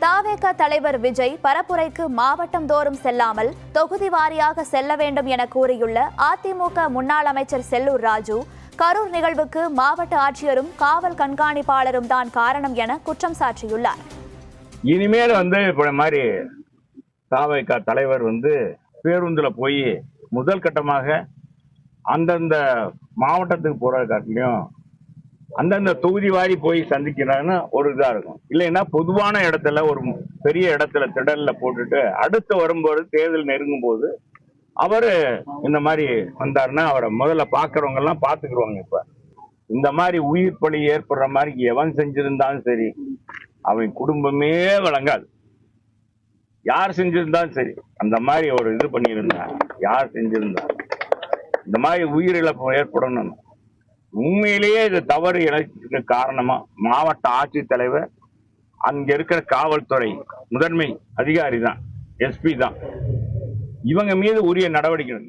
தாவேக தலைவர் விஜய் பரப்புரைக்கு மாவட்டம் தோறும் செல்லாமல் தொகுதி வாரியாக செல்ல வேண்டும் என கூறியுள்ள அதிமுக முன்னாள் அமைச்சர் செல்லூர் ராஜு, கரூர் நிகழ்வுக்கு மாவட்ட ஆட்சியரும் காவல் கண்காணிப்பாளரும் தான் காரணம் என குற்றம் சாட்டியுள்ளார். இனிமேல் இப்ப மாதிரி தாவேக தலைவர் பேருந்துல போய் முதல் கட்டமாக அந்தந்த மாவட்டத்துக்கு போற காட்டிலையும் அந்தந்த தொகுதி வாரி போய் சந்திக்கிறான்னு ஒரு இதா இருக்கும். இல்லைன்னா பொதுவான இடத்துல ஒரு பெரிய இடத்துல திடல்ல போட்டுட்டு அடுத்து வரும்போது தேர்தல் நெருங்கும் போது அவரு இந்த மாதிரி வந்தாருன்னா அவரை முதல்ல பாக்குறவங்க எல்லாம் பாத்துக்குருவாங்க. இப்ப இந்த மாதிரி உயிர் பலி ஏற்படுற மாதிரி எவன் செஞ்சிருந்தாலும் சரி, அவன் குடும்பமே வழங்காது. யார் செஞ்சிருந்தாலும் சரி, அந்த மாதிரி ஒரு இது பண்ணியிருந்தா யார் செஞ்சிருந்தா இந்த மாதிரி உயிரிழப்பு ஏற்படணும். உண்மையிலேயே இது தவறு இழைக்க காரணமா மாவட்ட ஆட்சித்தலைவர், அங்க இருக்கிற காவல்துறை முதன்மை அதிகாரி தான், எஸ்பி தான். இவங்க மீது உரிய நடவடிக்கை